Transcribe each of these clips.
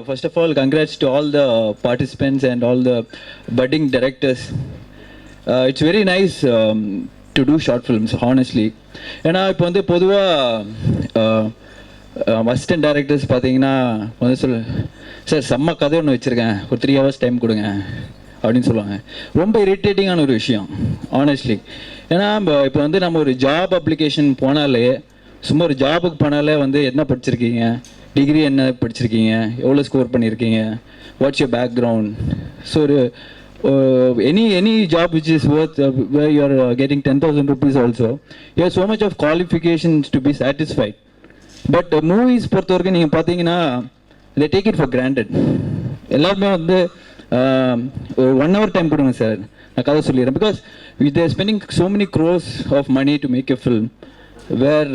first of all, congrats to all the participants and all the budding directors. It's very nice to do short films, honestly. ஏன்னா இப்போ வந்து பொதுவாக assistant directors பார்த்தீங்கன்னா வந்து sir செம்ம கதை ஒன்று வச்சுருக்கேன், ஒரு 3 hours டைம் கொடுங்க அப்படின்னு சொல்லுவாங்க. ரொம்ப இரிட்டேட்டிங்கான ஒரு விஷயம் ஆனஸ்ட்லி. ஏன்னா இப்போ வந்து நம்ம ஒரு ஜாப் அப்ளிகேஷன் போனாலே, சும்மா ஒரு ஜாபுக்கு போனாலே வந்து என்ன படிச்சிருக்கீங்க, டிகிரி என்ன படிச்சிருக்கீங்க, எவ்வளோ ஸ்கோர் பண்ணியிருக்கீங்க, வாட்ஸ் யூர் பேக்ரவுண்ட். ஸோ ஒரு any job which is worth where you are getting 10,000 rupees also, you have so much of qualifications to be satisfied. But movies பொறுத்த வரைக்கும் நீங்கள் பார்த்தீங்கன்னா they take it for granted. எல்லாருமே வந்து 1 hour time கொடுங்க sir, நான் கதை சொல்லிடுறேன். Because they are spending so many crores of money to make a film where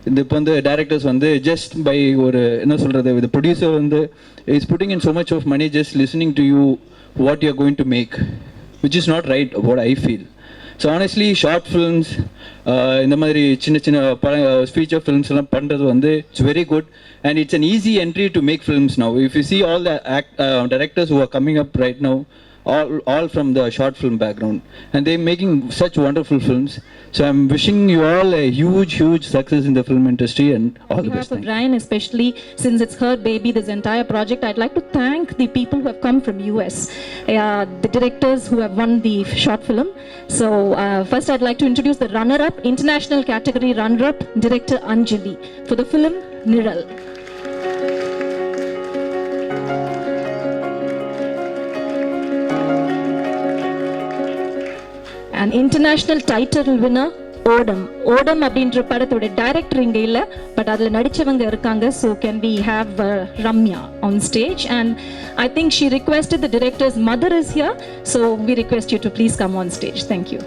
இந்த இப்போ வந்து டைரக்டர்ஸ் வந்து ஜஸ்ட் பை ஒரு என்ன சொல்கிறது, இந்த ப்ரொடியூசர் வந்து is putting in so much of money just listening to you what you are going to make, which is not right what I feel. So honestly short films இந்த மாதிரி சின்ன சின்ன feature films எல்லாம் பண்ணுறது வந்து it's very good and it's an easy entry to make films now. If you see all the directors who are coming up right now, all from the short film background, and they're making such wonderful films. So I'm wishing you all a huge success in the film industry and all the best. Brian, especially since it's her baby, this entire project, I'd like to thank the people who have come from US, the directors who have won the short film. So first I'd like to introduce the runner-up, international category runner-up, director Anjali for the film Niral. An international title winner, ஓடம் அப்படின்ற படத்தோட director இங்க இல்ல, but அதுல நடிச்சவங்க இருக்காங்க. So can we have Ramya on stage? And I think she requested the director's mother is here, so we request you to please come on stage. Thank you.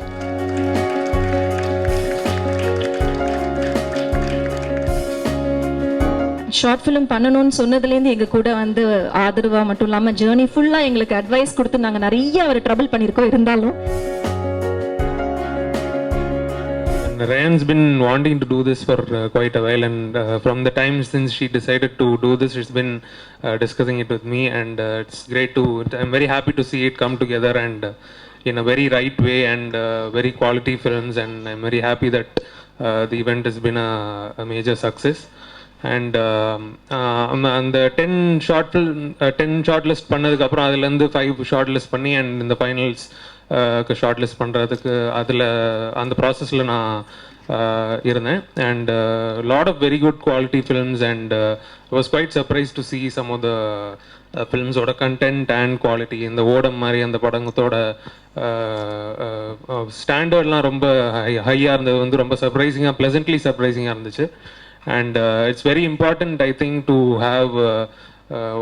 Short film பண்ணணும்னு சொன்னதுலேருந்து எங்கள் கூட வந்து ஆதரவாக மட்டும் இல்லாமல் journey ஃபுல்லாக எங்களுக்கு advice கொடுத்து நாங்கள் நிறைய ஒரு ட்ரபிள் பண்ணியிருக்கோம். இருந்தாலும் Ryan's been wanting to do this for quite a while, and from the time since she decided to do this, she's been discussing it with me, and it's great to, I'm very happy to see it come together and in a very right way and very quality films, and I'm very happy that the event has been a major success. And அந்த 10 short list பண்ணதுக்கு அப்புறம் அதுலேருந்து 5 short list பண்ணி and இந்த finals short list பண்ணுறதுக்கு அதில் அந்த ப்ராசஸில் நான் இருந்தேன். And lot of very good quality films and was quite surprise to see some of the ஃபிலிம்ஸோட கண்டென்ட் அண்ட் குவாலிட்டி. இந்த ஓடம் மாதிரி அந்த படத்தோட ஸ்டாண்டர்ட்லாம் ரொம்ப ஹையாக இருந்தது, வந்து ரொம்ப சர்ப்ரைசிங்காக ப்ளசன்ட்லி சர்ப்ரைசிங்காக இருந்துச்சு. And it's very important I think to have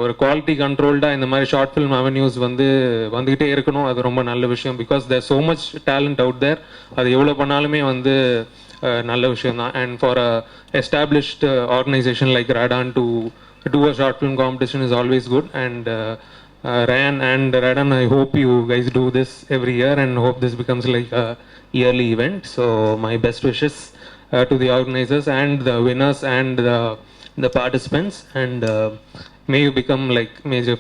ஒரு குவாலிட்டி கண்ட்ரோல்டாக இந்த மாதிரி ஷார்ட் ஃபிலிம் அவென்யூஸ் வந்துக்கிட்டே இருக்கணும். அது ரொம்ப நல்ல விஷயம். Because there so much talent out there. அது எவ்வளோ பண்ணாலுமே வந்து நல்ல விஷயம் தான். And for a established organisation like Radaan to do a short film competition is always good. And Ryan and Radan, I hope you guys do this every year and hope this becomes like a yearly event. So my best wishes to the organizers and the winners and the participants, and may you become like major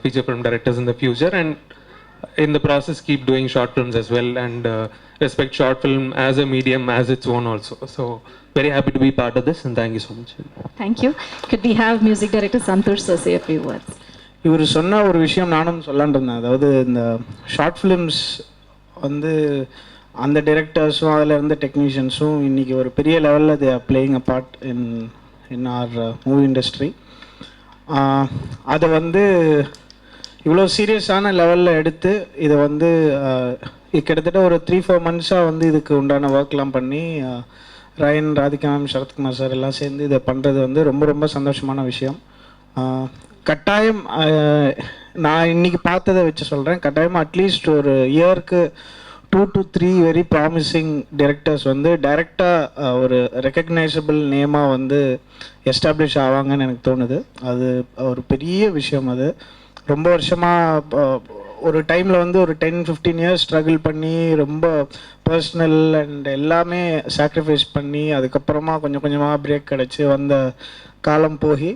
feature film directors in the future, and in the process keep doing short films as well, and respect short film as a medium as its own also. So very happy to be part of this, and thank you so much. Thank you. Could we have music director Santosh sir say a few words? இவர் சொன்ன ஒரு விஷயம் நானும் சொல்லலான்னு இருந்தேன். அதாவது இந்த short films வந்து அந்த டைரக்டர்ஸும் அதில் இருந்த டெக்னீஷியன்ஸும் இன்றைக்கி ஒரு பெரிய லெவலில் they are playing a part in our movie industry. அதை வந்து இவ்வளோ சீரியஸான லெவலில் எடுத்து இதை வந்து கிட்டத்தட்ட ஒரு 3-4 மந்த்ஸாக வந்து இதுக்கு உண்டான ஒர்க்லாம் பண்ணி Ryan, Radhika ma'am, Sarathkumar sir எல்லாம் சேர்ந்து இதை பண்ணுறது வந்து ரொம்ப ரொம்ப சந்தோஷமான விஷயம். கட்டாயம் நான் இன்றைக்கி பார்த்ததை வச்சு சொல்கிறேன், கட்டாயமாக அட்லீஸ்ட் ஒரு இயருக்கு 2 to 3 வெரி ப்ராமிசிங் டைரக்டர்ஸ் வந்து டைரெக்டாக ஒரு ரெக்கக்னைசபிள் நேமாக வந்து எஸ்டாப்ளிஷ் ஆவாங்கன்னு எனக்கு தோணுது. அது ஒரு பெரிய விஷயம். அது ரொம்ப வருஷமாக ஒரு டைமில் வந்து ஒரு 10-15 இயர்ஸ் ஸ்ட்ரகிள் பண்ணி ரொம்ப பர்சனல் அண்ட் எல்லாமே சாக்ரிஃபைஸ் பண்ணி அதுக்கப்புறமா கொஞ்சம் கொஞ்சமாக பிரேக் கிடச்சி வந்த காலம் போய்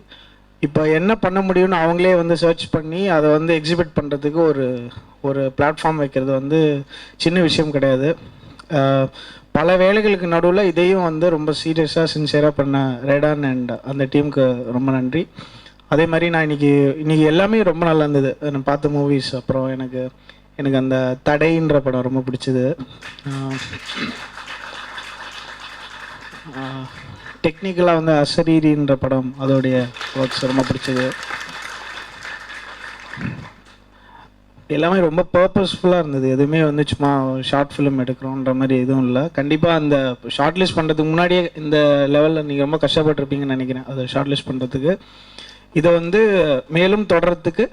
இப்போ என்ன பண்ண முடியும்னு அவங்களே வந்து சர்ச் பண்ணி அதை வந்து எக்ஸிபிட் பண்ணுறதுக்கு ஒரு பிளாட்ஃபார்ம் வைக்கிறது வந்து சின்ன விஷயம் கிடையாது. பல வேலைகளுக்கு நடுவில் இதையும் வந்து ரொம்ப சீரியஸாக சின்சியராக பண்ண ரேடான் அண்ட் அந்த டீமுக்கு ரொம்ப நன்றி. அதே மாதிரி நான் இன்னைக்கு எல்லாமே ரொம்ப நல்லா இருந்தது. நான் பார்த்த மூவிஸ், அப்புறம் எனக்கு அந்த தடைன்ற படம் ரொம்ப பிடிச்சது. டெக்னிக்கலாக வந்து அசரீரின்ற படம், அதோடைய ஒர்க்ஸ் ரொம்ப பிடிச்சது. எல்லாமே ரொம்ப பர்பஸ்ஃபுல்லாக இருந்தது. எதுவுமே வந்து சும்மா ஷார்ட் ஃபிலிம் எடுக்கிறோன்ற மாதிரி எதுவும் இல்லை. கண்டிப்பாக அந்த ஷார்ட் லிஸ்ட் பண்ணுறதுக்கு முன்னாடியே இந்த லெவலில் நீங்கள் ரொம்ப கஷ்டப்பட்டுருப்பீங்கன்னு நினைக்கிறேன். அதை ஷார்ட் லிஸ்ட் பண்ணுறதுக்கு, இதை வந்து மேலும் தொடர்றதுக்கு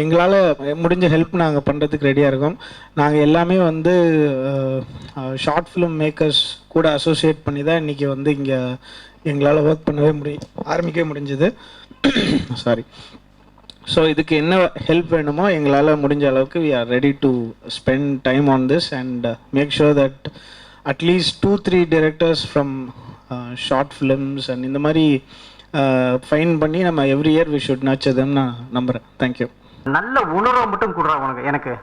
எங்களால் முடிஞ்ச ஹெல்ப் நாங்கள் பண்ணுறதுக்கு ரெடியாக இருக்கோம். நாங்கள் எல்லாமே வந்து ஷார்ட் ஃபிலிம் மேக்கர்ஸ் கூட அசோசியேட் பண்ணி தான் இன்றைக்கி வந்து இங்கே எங்களால் ஒர்க் பண்ணவே ஆரம்பிக்கவே முடிஞ்சது. சாரி. ஸோ இதுக்கு என்ன ஹெல்ப் வேணுமோ எங்களால் முடிஞ்ச அளவுக்கு we are ready to spend time on this and make sure that at least 2-3 directors from short films and இந்த மாதிரி ஃபைன் பண்ணி நம்ம every year we should nurture them நான் நம்புகிறேன். தேங்க்யூ. நல்ல உணர்வை மட்டும் கொடுறா உனக்கு, எனக்கு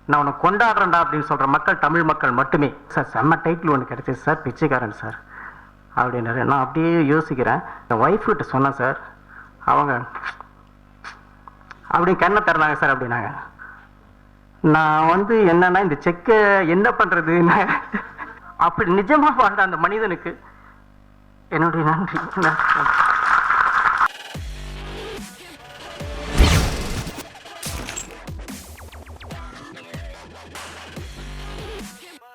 நான் உனக்கு கொண்டாடுறேன்டா அப்படின்னு சொல்கிற மக்கள் தமிழ் மக்கள் மட்டுமே. சார் செம்ம டைட்டில் ஒன்று கிடைச்சிது சார், பிச்சைக்காரன் சார் அப்படின்னாரு. நான் அப்படியே யோசிக்கிறேன். என் ஒய்ஃப்கிட்ட சொன்னேன் சார், அவங்க அப்படி கண்ணை தரலாங்க சார் அப்படின்னாங்க. நான் வந்து என்னன்னா இந்த செக்கை என்ன பண்ணுறது, அப்படி நிஜமாக வாழ்ந்த அந்த மனிதனுக்கு என்னுடைய நன்றி.